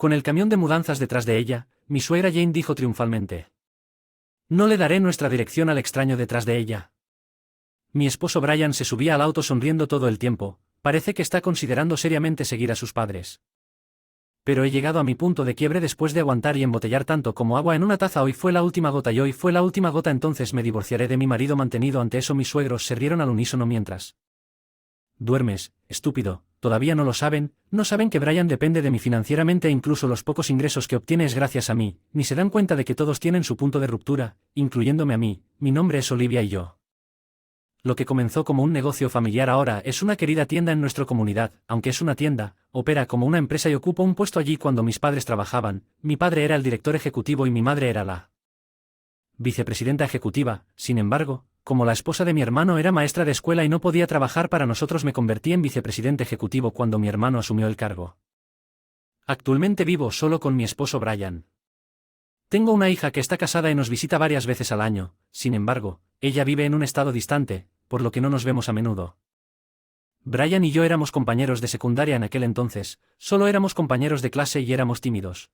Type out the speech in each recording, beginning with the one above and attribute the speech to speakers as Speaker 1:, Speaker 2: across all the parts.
Speaker 1: Con el camión de mudanzas detrás de ella, mi suegra Jane dijo triunfalmente: «No le daré nuestra dirección al extraño detrás de ella». Mi esposo Brian se subía al auto sonriendo todo el tiempo, parece que está considerando seriamente seguir a sus padres. Pero he llegado a mi punto de quiebre después de aguantar y embotellar tanto como agua en una taza. Hoy fue la última gota y hoy fue la última gota, entonces me divorciaré de mi marido mantenido. Ante eso mis suegros se rieron al unísono mientras. «Duermes, estúpido, todavía no lo saben, no saben que Brian depende de mí financieramente e incluso los pocos ingresos que obtiene es gracias a mí, ni se dan cuenta de que todos tienen su punto de ruptura, incluyéndome a mí. Mi nombre es Olivia y yo. Lo que comenzó como un negocio familiar ahora es una querida tienda en nuestra comunidad. Aunque es una tienda, opera como una empresa y ocupo un puesto allí. Cuando mis padres trabajaban, mi padre era el director ejecutivo y mi madre era la vicepresidenta ejecutiva. Sin embargo, como la esposa de mi hermano era maestra de escuela y no podía trabajar para nosotros, me convertí en vicepresidente ejecutivo cuando mi hermano asumió el cargo. Actualmente vivo solo con mi esposo Brian. Tengo una hija que está casada y nos visita varias veces al año. Sin embargo, ella vive en un estado distante, por lo que no nos vemos a menudo. Brian y yo éramos compañeros de secundaria en aquel entonces, solo éramos compañeros de clase y éramos tímidos.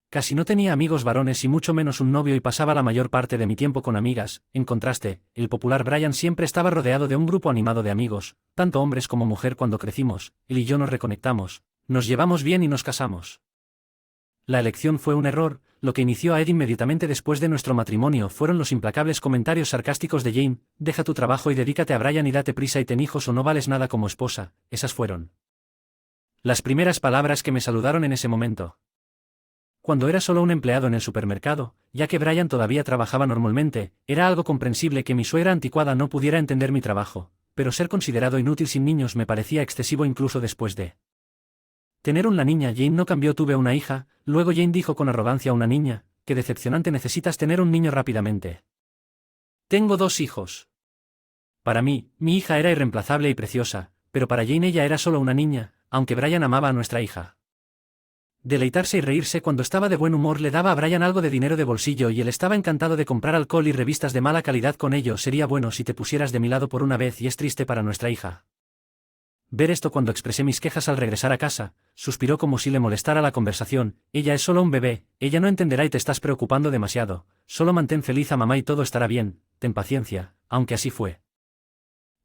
Speaker 1: Casi no tenía amigos varones y mucho menos un novio y pasaba la mayor parte de mi tiempo con amigas. En contraste, el popular Brian siempre estaba rodeado de un grupo animado de amigos, tanto hombres como mujer. Cuando crecimos, él y yo nos reconectamos, nos llevamos bien y nos casamos. La elección fue un error. Lo que inició a Ed inmediatamente después de nuestro matrimonio fueron los implacables comentarios sarcásticos de Jane: «Deja tu trabajo y dedícate a Brian y date prisa y ten hijos o no vales nada como esposa». Esas fueron las primeras palabras que me saludaron en ese momento. Cuando era solo un empleado en el supermercado, ya que Brian todavía trabajaba normalmente, era algo comprensible que mi suegra anticuada no pudiera entender mi trabajo, pero ser considerado inútil sin niños me parecía excesivo incluso después de tener una niña. Jane no cambió. Tuve una hija, luego Jane dijo con arrogancia: «Una niña, qué decepcionante, necesitas tener un niño rápidamente». Tengo 2 hijos. Para mí, mi hija era irreemplazable y preciosa, pero para Jane ella era solo una niña, aunque Brian amaba a nuestra hija. Deleitarse y reírse cuando estaba de buen humor le daba a Brian algo de dinero de bolsillo y él estaba encantado de comprar alcohol y revistas de mala calidad con ello. Sería bueno si te pusieras de mi lado por una vez, y es triste para nuestra hija ver esto. Cuando expresé mis quejas al regresar a casa, suspiró como si le molestara la conversación: «Ella es solo un bebé, ella no entenderá y te estás preocupando demasiado, solo mantén feliz a mamá y todo estará bien, ten paciencia». Aunque así fue.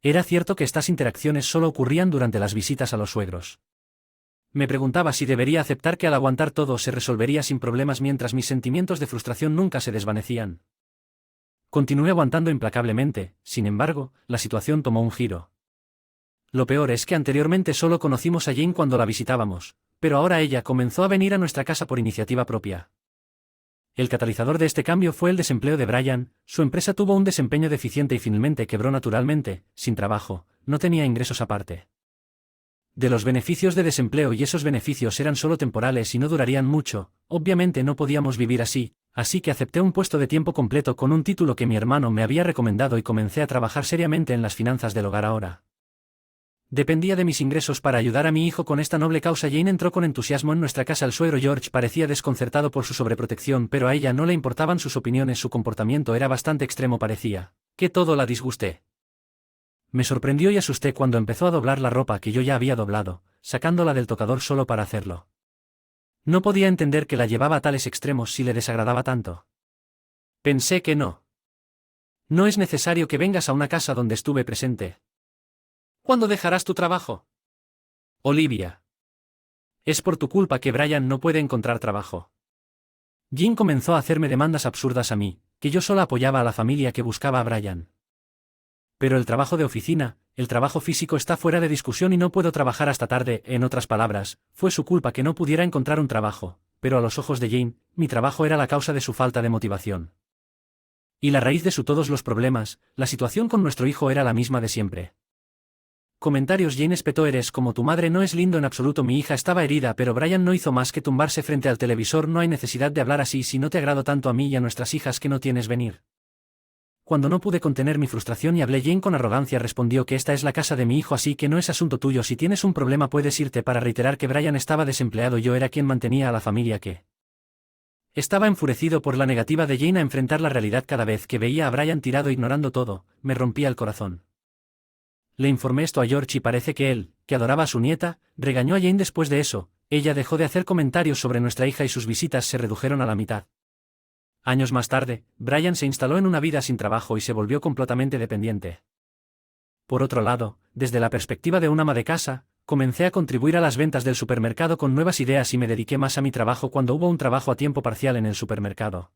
Speaker 1: Era cierto que estas interacciones solo ocurrían durante las visitas a los suegros. Me preguntaba si debería aceptar que al aguantar todo se resolvería sin problemas mientras mis sentimientos de frustración nunca se desvanecían. Continué aguantando implacablemente. Sin embargo, la situación tomó un giro. Lo peor es que anteriormente solo conocimos a Jane cuando la visitábamos, pero ahora ella comenzó a venir a nuestra casa por iniciativa propia. El catalizador de este cambio fue el desempleo de Brian. Su empresa tuvo un desempeño deficiente y finalmente quebró naturalmente, sin trabajo, no tenía ingresos aparte de los beneficios de desempleo y esos beneficios eran solo temporales y no durarían mucho. Obviamente no podíamos vivir así, así que acepté un puesto de tiempo completo con un título que mi hermano me había recomendado y comencé a trabajar seriamente en las finanzas del hogar. Ahora dependía de mis ingresos para ayudar a mi hijo con esta noble causa. Jane entró con entusiasmo en nuestra casa. El suegro George parecía desconcertado por su sobreprotección, pero a ella no le importaban sus opiniones. Su comportamiento era bastante extremo, parecía que todo la disgusté. Me sorprendió y asusté cuando empezó a doblar la ropa que yo ya había doblado, sacándola del tocador solo para hacerlo. No podía entender que la llevaba a tales extremos si le desagradaba tanto. Pensé que no. No es necesario que vengas a una casa donde estuve presente. ¿Cuándo dejarás tu trabajo? Olivia. Es por tu culpa que Brian no puede encontrar trabajo. Jane comenzó a hacerme demandas absurdas a mí, que yo solo apoyaba a la familia que buscaba a Brian. Pero el trabajo de oficina, el trabajo físico está fuera de discusión y no puedo trabajar hasta tarde. En otras palabras, fue su culpa que no pudiera encontrar un trabajo, pero a los ojos de Jane, mi trabajo era la causa de su falta de motivación. Y la raíz de todos los problemas. La situación con nuestro hijo era la misma de siempre. Comentarios. Jane espetó: «Eres como tu madre». No es lindo en absoluto. Mi hija estaba herida, pero Brian no hizo más que tumbarse frente al televisor. No hay necesidad de hablar así si no te agrado tanto a mí y a nuestras hijas que no tienes venir. Cuando no pude contener mi frustración y hablé, Jane con arrogancia respondió que esta es la casa de mi hijo, así que no es asunto tuyo. Si tienes un problema puedes irte. Para reiterar que Brian estaba desempleado, yo era quien mantenía a la familia que estaba enfurecido por la negativa de Jane a enfrentar la realidad. Cada vez que veía a Brian tirado ignorando todo, me rompía el corazón. Le informé esto a George y parece que él, que adoraba a su nieta, regañó a Jane después de eso. Ella dejó de hacer comentarios sobre nuestra hija y sus visitas se redujeron a la mitad. Años más tarde, Brian se instaló en una vida sin trabajo y se volvió completamente dependiente. Por otro lado, desde la perspectiva de un ama de casa, comencé a contribuir a las ventas del supermercado con nuevas ideas y me dediqué más a mi trabajo cuando hubo un trabajo a tiempo parcial en el supermercado.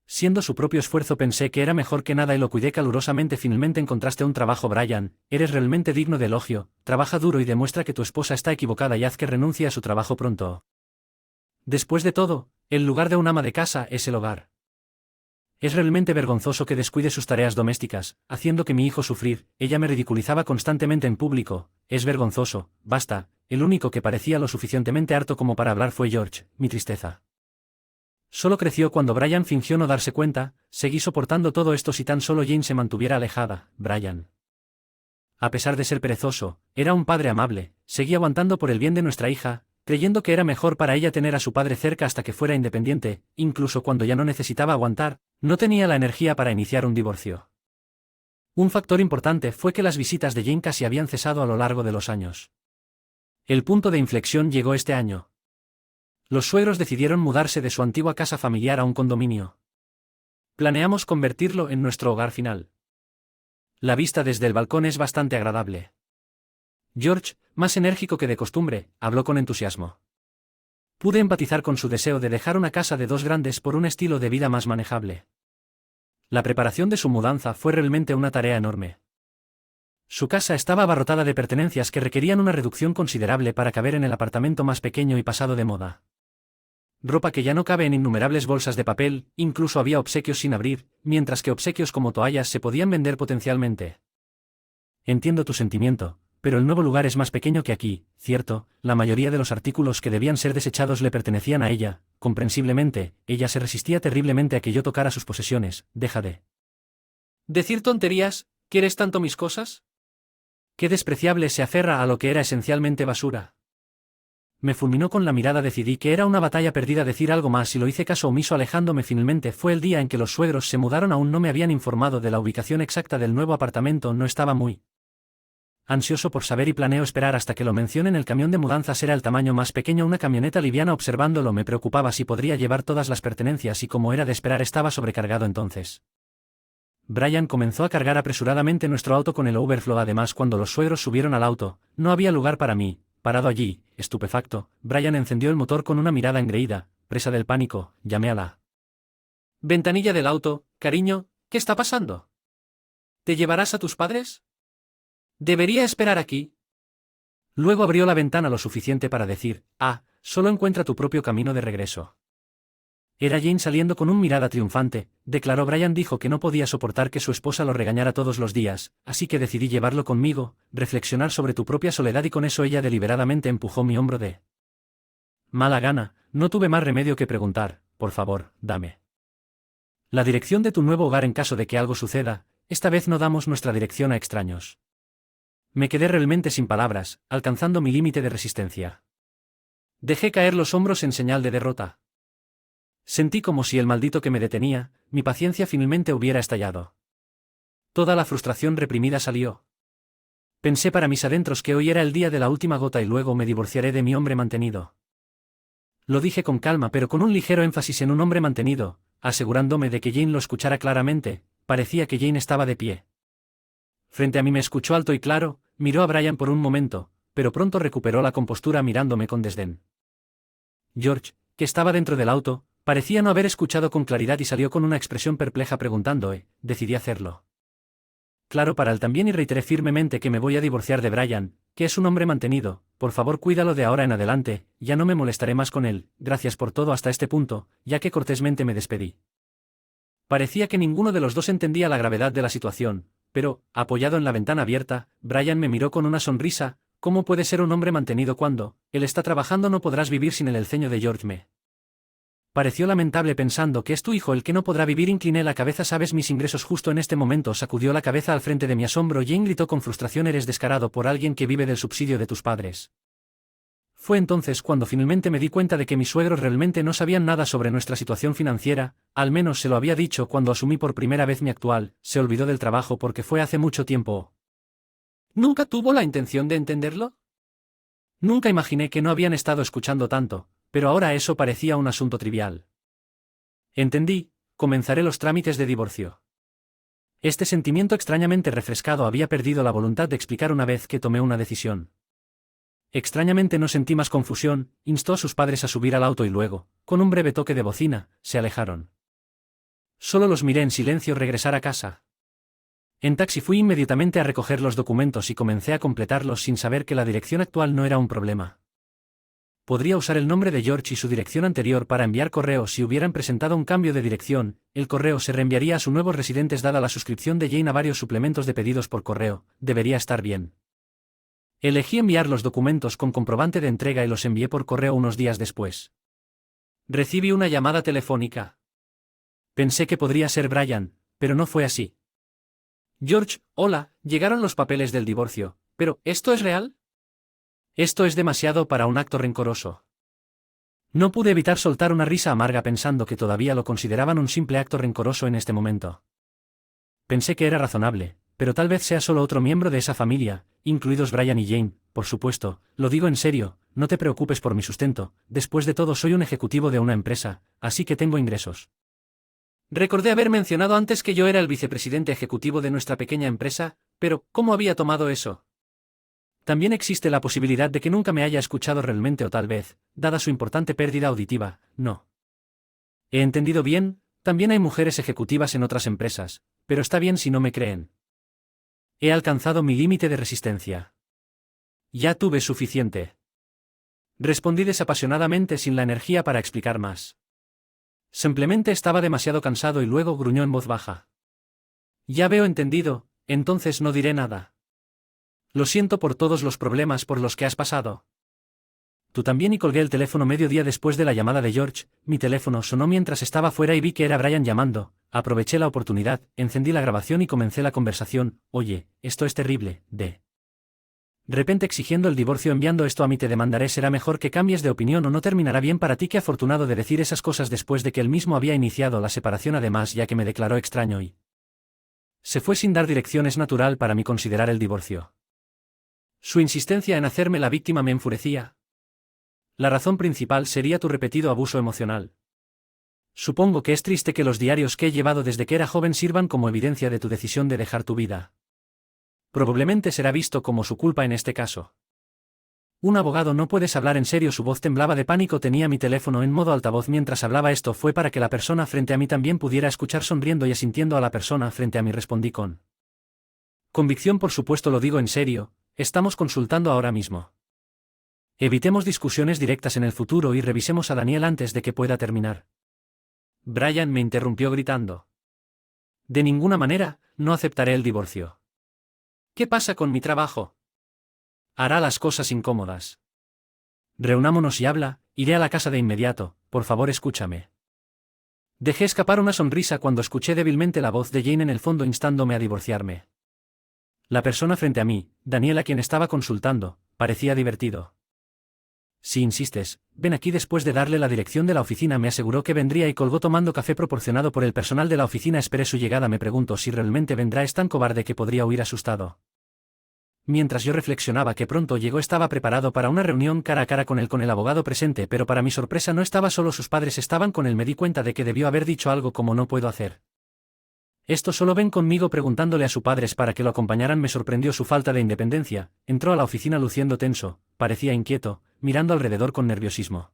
Speaker 1: Siendo su propio esfuerzo pensé que era mejor que nada y lo cuidé calurosamente. Finalmente encontraste un trabajo, Brian, eres realmente digno de elogio, trabaja duro y demuestra que tu esposa está equivocada y haz que renuncie a su trabajo pronto. Después de todo, el lugar de un ama de casa es el hogar. Es realmente vergonzoso que descuide sus tareas domésticas, haciendo que mi hijo sufrir. Ella me ridiculizaba constantemente en público. Es vergonzoso, basta. El único que parecía lo suficientemente harto como para hablar fue George, mi tristeza. Solo creció cuando Brian fingió no darse cuenta. Seguí soportando todo esto si tan solo Jane se mantuviera alejada. Brian, a pesar de ser perezoso, era un padre amable. Seguí aguantando por el bien de nuestra hija, creyendo que era mejor para ella tener a su padre cerca hasta que fuera independiente. Incluso cuando ya no necesitaba aguantar, no tenía la energía para iniciar un divorcio. Un factor importante fue que las visitas de Jane casi habían cesado a lo largo de los años. El punto de inflexión llegó este año. Los suegros decidieron mudarse de su antigua casa familiar a un condominio. Planeamos convertirlo en nuestro hogar final. La vista desde el balcón es bastante agradable. George, más enérgico que de costumbre, habló con entusiasmo. Pude empatizar con su deseo de dejar una casa de dos grandes por un estilo de vida más manejable. La preparación de su mudanza fue realmente una tarea enorme. Su casa estaba abarrotada de pertenencias que requerían una reducción considerable para caber en el apartamento más pequeño y pasado de moda. Ropa que ya no cabe en innumerables bolsas de papel, incluso había obsequios sin abrir, mientras que obsequios como toallas se podían vender potencialmente. Entiendo tu sentimiento, pero el nuevo lugar es más pequeño que aquí, ¿cierto? La mayoría de los artículos que debían ser desechados le pertenecían a ella. Comprensiblemente, ella se resistía terriblemente a que yo tocara sus posesiones. Deja de decir tonterías. ¿Quieres tanto mis cosas? Qué despreciable, se aferra a lo que era esencialmente basura. Me fulminó con la mirada. Decidí que era una batalla perdida decir algo más y lo hice caso omiso alejándome. Finalmente fue el día en que los suegros se mudaron. Aún no me habían informado de la ubicación exacta del nuevo apartamento. No estaba muy ansioso por saber y planeo esperar hasta que lo mencionen. El camión de mudanzas era el tamaño más pequeño, una camioneta liviana. Observándolo me preocupaba si podría llevar todas las pertenencias y como era de esperar estaba sobrecargado entonces. Brian comenzó a cargar apresuradamente nuestro auto con el overflow. Además, cuando los suegros subieron al auto, no había lugar para mí. Parado allí, estupefacto, Brian encendió el motor con una mirada engreída. Presa del pánico, llamé a la ventanilla del auto. Cariño, ¿qué está pasando? ¿Te llevarás a tus padres? Debería esperar aquí. Luego abrió la ventana lo suficiente para decir, solo encuentra tu propio camino de regreso. Era Jane saliendo con una mirada triunfante, declaró. Brian dijo que no podía soportar que su esposa lo regañara todos los días, así que decidí llevarlo conmigo, reflexionar sobre tu propia soledad y con eso ella deliberadamente empujó mi hombro de mala gana. No tuve más remedio que preguntar, por favor, dame la dirección de tu nuevo hogar en caso de que algo suceda. Esta vez no damos nuestra dirección a extraños. Me quedé realmente sin palabras, alcanzando mi límite de resistencia. Dejé caer los hombros en señal de derrota. Sentí como si el maldito que me detenía, mi paciencia finalmente hubiera estallado. Toda la frustración reprimida salió. Pensé para mis adentros que hoy era el día de la última gota y luego me divorciaré de mi hombre mantenido. Lo dije con calma pero con un ligero énfasis en un hombre mantenido, asegurándome de que Jane lo escuchara claramente. Parecía que Jane estaba de pie frente a mí. Me escuchó alto y claro, miró a Brian por un momento, pero pronto recuperó la compostura mirándome con desdén. George, que estaba dentro del auto, parecía no haber escuchado con claridad y salió con una expresión perpleja preguntando, decidí hacerlo claro para él también y reiteré firmemente que me voy a divorciar de Brian, que es un hombre mantenido. Por favor cuídalo de ahora en adelante, ya no me molestaré más con él. Gracias por todo hasta este punto, ya que cortésmente me despedí. Parecía que ninguno de los dos entendía la gravedad de la situación, pero, apoyado en la ventana abierta, Brian me miró con una sonrisa. ¿Cómo puede ser un hombre mantenido cuando él está trabajando? No podrás vivir sin él. El ceño de George me pareció lamentable pensando que es tu hijo el que no podrá vivir. Incliné la cabeza. ¿Sabes mis ingresos? Justo en este momento sacudió la cabeza al frente de mi asombro. Jane gritó con frustración, eres descarado por alguien que vive del subsidio de tus padres. Fue entonces cuando finalmente me di cuenta de que mis suegros realmente no sabían nada sobre nuestra situación financiera, al menos se lo había dicho cuando asumí por primera vez mi actual. Se olvidó del trabajo porque fue hace mucho tiempo. ¿Nunca tuvo la intención de entenderlo? Nunca imaginé que no habían estado escuchando tanto, pero ahora eso parecía un asunto trivial. Entendí, comenzaré los trámites de divorcio. Este sentimiento extrañamente refrescado había perdido la voluntad de explicar una vez que tomé una decisión. Extrañamente no sentí más confusión, instó a sus padres a subir al auto y luego, con un breve toque de bocina, se alejaron. Solo los miré en silencio regresar a casa. En taxi fui inmediatamente a recoger los documentos y comencé a completarlos sin saber que la dirección actual no era un problema. Podría usar el nombre de George y su dirección anterior para enviar correos si hubieran presentado un cambio de dirección, el correo se reenviaría a sus nuevos residentes dada la suscripción de Jane a varios suplementos de pedidos por correo, debería estar bien. Elegí enviar los documentos con comprobante de entrega y los envié por correo unos días después. Recibí una llamada telefónica. Pensé que podría ser Brian, pero no fue así. George, hola, llegaron los papeles del divorcio, pero ¿esto es real? Esto es demasiado para un acto rencoroso. No pude evitar soltar una risa amarga pensando que todavía lo consideraban un simple acto rencoroso en este momento. Pensé que era razonable, pero tal vez sea solo otro miembro de esa familia, incluidos Brian y Jane, por supuesto, lo digo en serio, no te preocupes por mi sustento, después de todo soy un ejecutivo de una empresa, así que tengo ingresos. Recordé haber mencionado antes que yo era el vicepresidente ejecutivo de nuestra pequeña empresa, pero ¿cómo había tomado eso? También existe la posibilidad de que nunca me haya escuchado realmente o tal vez, dada su importante pérdida auditiva, no. ¿He entendido bien? También hay mujeres ejecutivas en otras empresas, pero está bien si no me creen. He alcanzado mi límite de resistencia. Ya tuve suficiente. Respondí desapasionadamente sin la energía para explicar más. Simplemente estaba demasiado cansado y luego gruñó en voz baja. Ya veo entendido, entonces no diré nada. Lo siento por todos los problemas por los que has pasado. Tú también y colgué el teléfono medio día después de la llamada de George, mi teléfono sonó mientras estaba fuera y vi que era Brian llamando, aproveché la oportunidad, encendí la grabación y comencé la conversación, oye, esto es terrible, de repente exigiendo el divorcio enviando esto a mí te demandaré será mejor que cambies de opinión o no terminará bien para ti qué afortunado de decir esas cosas después de que él mismo había iniciado la separación además ya que me declaró extraño y se fue sin dar dirección es natural para mí considerar el divorcio. Su insistencia en hacerme la víctima me enfurecía. La razón principal sería tu repetido abuso emocional. Supongo que es triste que los diarios que he llevado desde que era joven sirvan como evidencia de tu decisión de dejar tu vida. Probablemente será visto como su culpa en este caso. Un abogado no puedes hablar en serio su voz temblaba de pánico tenía mi teléfono en modo altavoz mientras hablaba esto fue para que la persona frente a mí también pudiera escuchar sonriendo y asintiendo a la persona frente a mí respondí con convicción por supuesto lo digo en serio. Estamos consultando ahora mismo. Evitemos discusiones directas en el futuro y revisemos a Daniel antes de que pueda terminar. Brian me interrumpió gritando. De ninguna manera, no aceptaré el divorcio. ¿Qué pasa con mi trabajo? Hará las cosas incómodas. Reunámonos y habla, iré a la casa de inmediato, por favor escúchame. Dejé escapar una sonrisa cuando escuché débilmente la voz de Jane en el fondo instándome a divorciarme. La persona frente a mí, Daniel a quien estaba consultando, parecía divertido. Si insistes, ven aquí después de darle la dirección de la oficina me aseguró que vendría y colgó tomando café proporcionado por el personal de la oficina esperé su llegada me pregunto si realmente vendrá es tan cobarde que podría huir asustado. Mientras yo reflexionaba que pronto llegó estaba preparado para una reunión cara a cara con el abogado presente pero para mi sorpresa no estaba solo sus padres estaban con él me di cuenta de que debió haber dicho algo como no puedo hacer. Esto solo ven conmigo preguntándole a sus padres para que lo acompañaran me sorprendió su falta de independencia, entró a la oficina luciendo tenso, parecía inquieto, mirando alrededor con nerviosismo.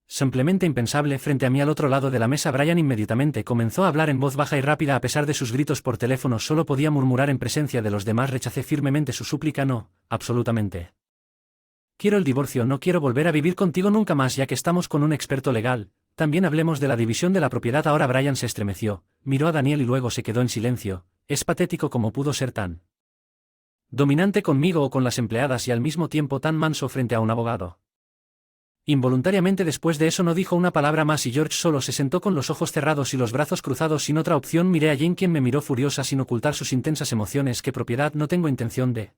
Speaker 1: Simplemente impensable frente a mí al otro lado de la mesa Brian inmediatamente comenzó a hablar en voz baja y rápida a pesar de sus gritos por teléfono solo podía murmurar en presencia de los demás rechacé firmemente su súplica no, absolutamente. Quiero el divorcio no quiero volver a vivir contigo nunca más ya que estamos con un experto legal. También hablemos de la división de la propiedad ahora Brian se estremeció, miró a Daniel y luego se quedó en silencio, es patético como pudo ser tan dominante conmigo o con las empleadas y al mismo tiempo tan manso frente a un abogado. Involuntariamente después de eso no dijo una palabra más y George solo se sentó con los ojos cerrados y los brazos cruzados sin otra opción miré a Jane quien me miró furiosa sin ocultar sus intensas emociones ¿qué propiedad no tengo intención de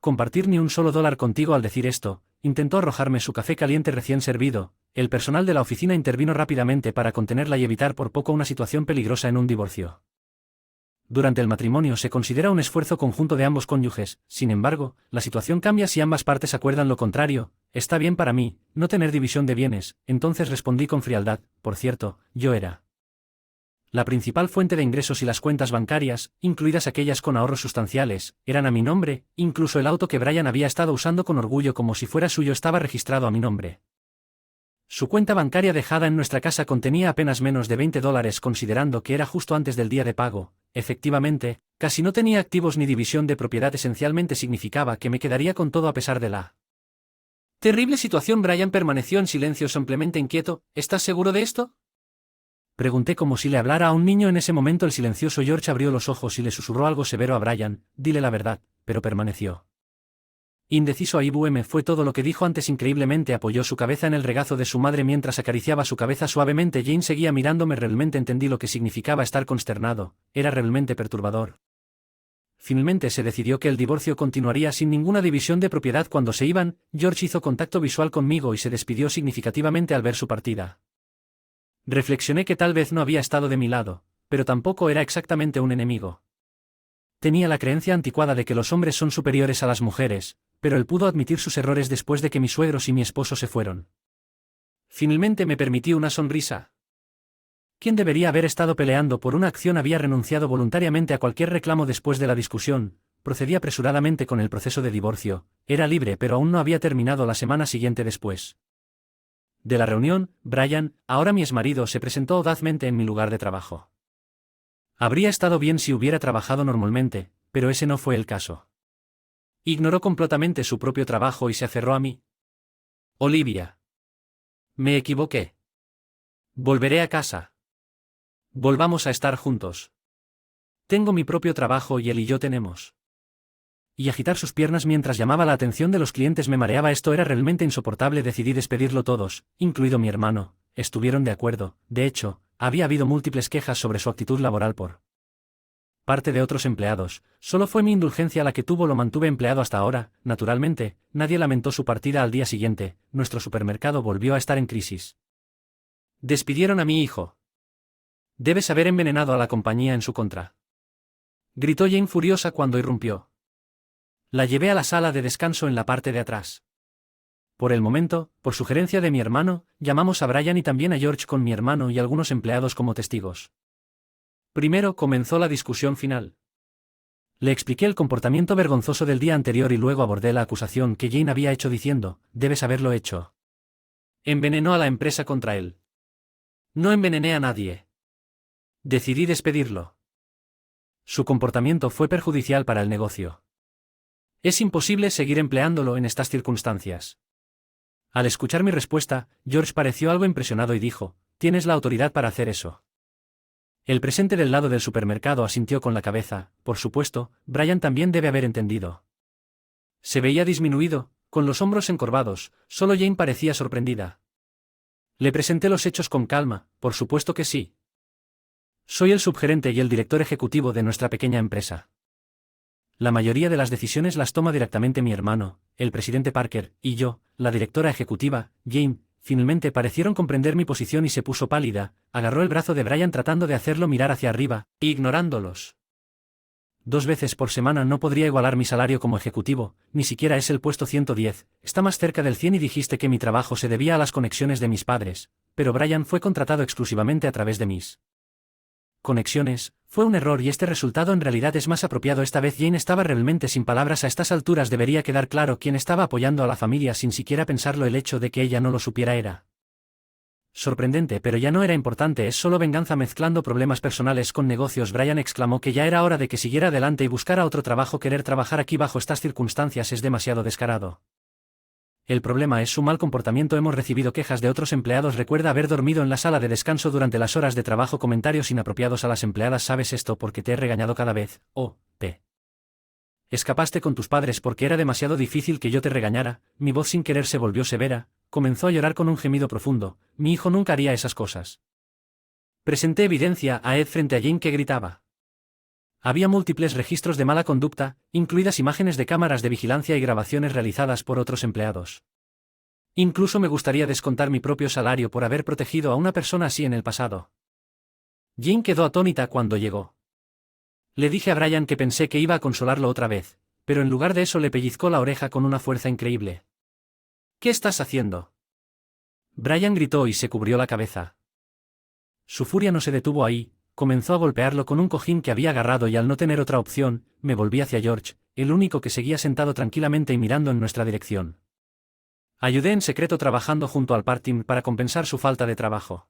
Speaker 1: compartir ni un solo dólar contigo al decir esto? Intentó arrojarme su café caliente recién servido. El personal de la oficina intervino rápidamente para contenerla y evitar por poco una situación peligrosa en un divorcio. Durante el matrimonio se considera un esfuerzo conjunto de ambos cónyuges, sin embargo, la situación cambia si ambas partes acuerdan lo contrario. Está bien para mí, no tener división de bienes, entonces respondí con frialdad. Por cierto, yo era la principal fuente de ingresos y las cuentas bancarias, incluidas aquellas con ahorros sustanciales, eran a mi nombre, incluso el auto que Brian había estado usando con orgullo como si fuera suyo estaba registrado a mi nombre. Su cuenta bancaria dejada en nuestra casa contenía apenas menos de $20 considerando que era justo antes del día de pago. Efectivamente, casi no tenía activos ni división de propiedad, esencialmente significaba que me quedaría con todo a pesar de la terrible situación. Brian permaneció en silencio, simplemente inquieto. ¿Estás seguro de esto?, pregunté como si le hablara a un niño. En ese momento el silencioso George abrió los ojos y le susurró algo severo a Brian. Dile la verdad, pero permaneció indeciso. IBM fue todo lo que dijo antes. Increíblemente apoyó su cabeza en el regazo de su madre mientras acariciaba su cabeza suavemente. Jane seguía mirándome. Realmente entendí lo que significaba estar consternado. Era realmente perturbador. Finalmente se decidió que el divorcio continuaría sin ninguna división de propiedad. Cuando se iban, George hizo contacto visual conmigo y se despidió significativamente al ver su partida. Reflexioné que tal vez no había estado de mi lado, pero tampoco era exactamente un enemigo. Tenía la creencia anticuada de que los hombres son superiores a las mujeres, pero él pudo admitir sus errores después de que mis suegros y mi esposo se fueron. Finalmente me permití una sonrisa. Quien debería haber estado peleando por una acción había renunciado voluntariamente a cualquier reclamo después de la discusión. Procedí apresuradamente con el proceso de divorcio. Era libre, pero aún no había terminado. La semana siguiente después de la reunión, Brian, ahora mi exmarido, se presentó audazmente en mi lugar de trabajo. Habría estado bien si hubiera trabajado normalmente, pero ese no fue el caso. Ignoró completamente su propio trabajo y se aferró a mí. Olivia. Me equivoqué. Volveré a casa. Volvamos a estar juntos. Tengo mi propio trabajo y él y yo tenemos. Y agitar sus piernas mientras llamaba la atención de los clientes me mareaba. Esto era realmente insoportable. Decidí despedirlo. Todos, incluido mi hermano, estuvieron de acuerdo. De hecho, había habido múltiples quejas sobre su actitud laboral por parte de otros empleados. Solo fue mi indulgencia la que tuvo. Lo mantuve empleado hasta ahora. Naturalmente, nadie lamentó su partida. Al día siguiente, nuestro supermercado volvió a estar en crisis. Despidieron a mi hijo. Debes haber envenenado a la compañía en su contra, gritó Jane furiosa cuando irrumpió. La llevé a la sala de descanso en la parte de atrás. Por el momento, por sugerencia de mi hermano, llamamos a Brian y también a George con mi hermano y algunos empleados como testigos. Primero comenzó la discusión final. Le expliqué el comportamiento vergonzoso del día anterior y luego abordé la acusación que Jane había hecho diciendo, debes haberlo hecho. Envenenó a la empresa contra él. No envenené a nadie. Decidí despedirlo. Su comportamiento fue perjudicial para el negocio. Es imposible seguir empleándolo en estas circunstancias. Al escuchar mi respuesta, George pareció algo impresionado y dijo, tienes la autoridad para hacer eso. El presente del lado del supermercado asintió con la cabeza. Por supuesto, Brian también debe haber entendido. Se veía disminuido, con los hombros encorvados. Solo Jane parecía sorprendida. Le presenté los hechos con calma. Por supuesto que sí. Soy el subgerente y el director ejecutivo de nuestra pequeña empresa. La mayoría de las decisiones las toma directamente mi hermano, el presidente Parker, y yo, la directora ejecutiva, Jane. Finalmente parecieron comprender mi posición y se puso pálida. Agarró el brazo de Brian tratando de hacerlo mirar hacia arriba, ignorándolos. 2 veces por semana no podría igualar mi salario como ejecutivo, ni siquiera es el puesto 110, está más cerca del 100 y dijiste que mi trabajo se debía a las conexiones de mis padres, pero Brian fue contratado exclusivamente a través de mis conexiones. Fue un error y este resultado en realidad es más apropiado. Esta vez Jane estaba realmente sin palabras. A estas alturas debería quedar claro quién estaba apoyando a la familia sin siquiera pensarlo. El hecho de que ella no lo supiera era sorprendente, pero ya no era importante. Es solo venganza mezclando problemas personales con negocios. Brian exclamó que ya era hora de que siguiera adelante y buscara otro trabajo. Querer trabajar aquí bajo estas circunstancias es demasiado descarado. El problema es su mal comportamiento. Hemos recibido quejas de otros empleados. Recuerda haber dormido en la sala de descanso durante las horas de trabajo. Comentarios inapropiados a las empleadas. ¿Sabes esto porque te he regañado cada vez? Te escapaste con tus padres porque era demasiado difícil que yo te regañara. Mi voz sin querer se volvió severa. Comenzó a llorar con un gemido profundo. Mi hijo nunca haría esas cosas. Presenté evidencia a Ed frente a Jane que gritaba. Había múltiples registros de mala conducta, incluidas imágenes de cámaras de vigilancia y grabaciones realizadas por otros empleados. Incluso me gustaría descontar mi propio salario por haber protegido a una persona así en el pasado. Jane quedó atónita cuando llegó. Le dije a Brian que pensé que iba a consolarlo otra vez, pero en lugar de eso le pellizcó la oreja con una fuerza increíble. ¿Qué estás haciendo? Brian gritó y se cubrió la cabeza. Su furia no se detuvo ahí, comenzó a golpearlo con un cojín que había agarrado y al no tener otra opción, me volví hacia George, el único que seguía sentado tranquilamente y mirando en nuestra dirección. Ayudé en secreto trabajando junto al part-team para compensar su falta de trabajo.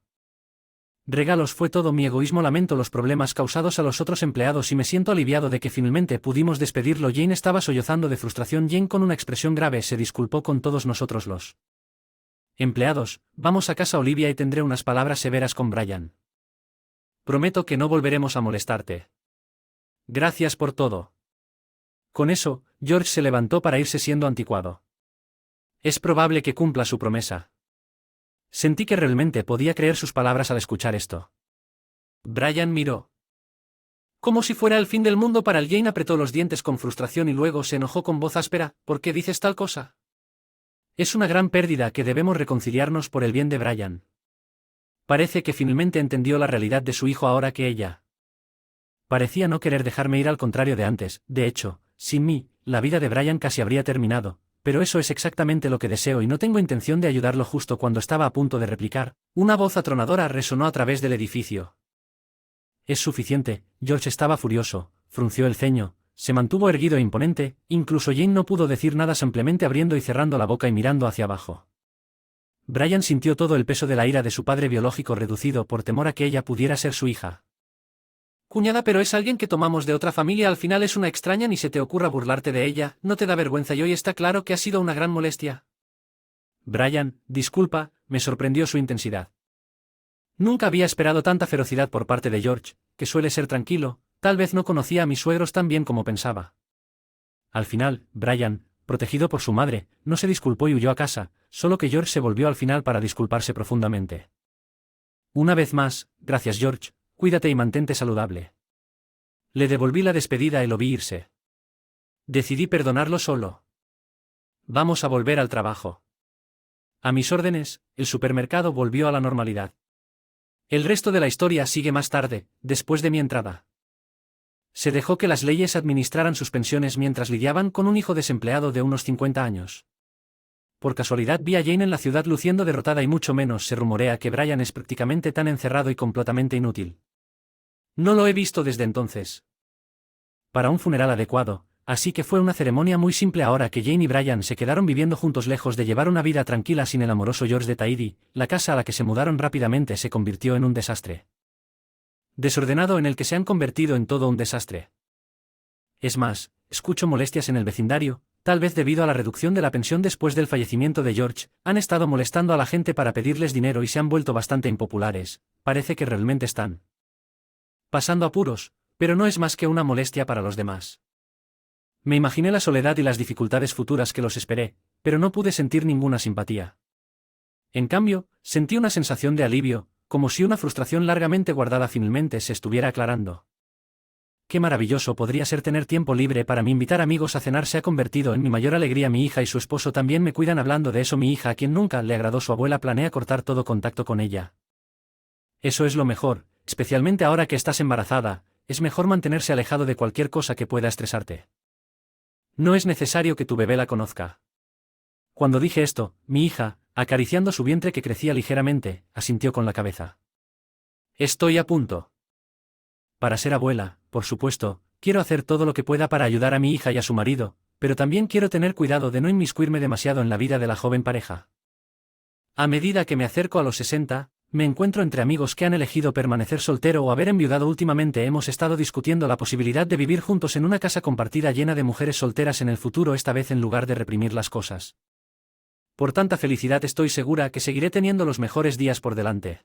Speaker 1: Regalos fue todo mi egoísmo, lamento los problemas causados a los otros empleados y me siento aliviado de que finalmente pudimos despedirlo. Jane estaba sollozando de frustración. Jane con una expresión grave se disculpó con todos nosotros los empleados. Vamos a casa Olivia y tendré unas palabras severas con Brian. Prometo que no volveremos a molestarte. Gracias por todo. Con eso, George se levantó para irse siendo anticuado. Es probable que cumpla su promesa. Sentí que realmente podía creer sus palabras al escuchar esto. Brian miró. Como si fuera el fin del mundo para él. Jane apretó los dientes con frustración y luego se enojó con voz áspera. ¿Por qué dices tal cosa? Es una gran pérdida que debemos reconciliarnos por el bien de Brian. Parece que finalmente entendió la realidad de su hijo ahora que ella. Parecía no querer dejarme ir, al contrario de antes. De hecho, sin mí, la vida de Brian casi habría terminado. Pero eso es exactamente lo que deseo y no tengo intención de ayudarlo. Justo cuando estaba a punto de replicar, una voz atronadora resonó a través del edificio. Es suficiente. George estaba furioso, frunció el ceño, se mantuvo erguido e imponente, incluso Jane no pudo decir nada, simplemente abriendo y cerrando la boca y mirando hacia abajo. Brian sintió todo el peso de la ira de su padre biológico reducido por temor a que ella pudiera ser su hija. Cuñada, pero es alguien que tomamos de otra familia, al final es una extraña, ni se te ocurra burlarte de ella, no te da vergüenza y hoy está claro que ha sido una gran molestia. Brian, disculpa, me sorprendió su intensidad. Nunca había esperado tanta ferocidad por parte de George, que suele ser tranquilo, tal vez no conocía a mis suegros tan bien como pensaba. Al final, Brian, protegido por su madre, no se disculpó y huyó a casa, solo que George se volvió al final para disculparse profundamente. Una vez más, gracias George. Cuídate y mantente saludable. Le devolví la despedida y lo vi irse. Decidí perdonarlo solo. Vamos a volver al trabajo. A mis órdenes, el supermercado volvió a la normalidad. El resto de la historia sigue más tarde, después de mi entrada. Se dejó que las leyes administraran sus pensiones mientras lidiaban con un hijo desempleado de unos 50 años. Por casualidad vi a Jane en la ciudad luciendo derrotada y mucho menos se rumorea que Brian es prácticamente tan encerrado y completamente inútil. No lo he visto desde entonces. Para un funeral adecuado, así que fue una ceremonia muy simple. Ahora que Jane y Brian se quedaron viviendo juntos lejos de llevar una vida tranquila sin el amoroso George de Tahiti, la casa a la que se mudaron rápidamente se convirtió en un desastre. Desordenado, en el que se han convertido en todo un desastre. Es más, escucho molestias en el vecindario, tal vez debido a la reducción de la pensión después del fallecimiento de George, han estado molestando a la gente para pedirles dinero y se han vuelto bastante impopulares, parece que realmente están pasando apuros, pero no es más que una molestia para los demás. Me imaginé la soledad y las dificultades futuras que los esperé, pero no pude sentir ninguna simpatía. En cambio, sentí una sensación de alivio, como si una frustración largamente guardada finalmente se estuviera aclarando. Qué maravilloso podría ser tener tiempo libre para mí. Invitar amigos a cenar se ha convertido en mi mayor alegría. Mi hija y su esposo también me cuidan. Hablando de eso, mi hija, a quien nunca le agradó su abuela, planea cortar todo contacto con ella. Eso es lo mejor, especialmente ahora que estás embarazada, es mejor mantenerse alejado de cualquier cosa que pueda estresarte. No es necesario que tu bebé la conozca. Cuando dije esto, mi hija, acariciando su vientre que crecía ligeramente, asintió con la cabeza. Estoy a punto. Para ser abuela, por supuesto, quiero hacer todo lo que pueda para ayudar a mi hija y a su marido, pero también quiero tener cuidado de no inmiscuirme demasiado en la vida de la joven pareja. A medida que me acerco a los 60, me encuentro entre amigos que han elegido permanecer soltero o haber enviudado últimamente. Hemos estado discutiendo la posibilidad de vivir juntos en una casa compartida llena de mujeres solteras en el futuro, esta vez en lugar de reprimir las cosas. Por tanta felicidad estoy segura que seguiré teniendo los mejores días por delante.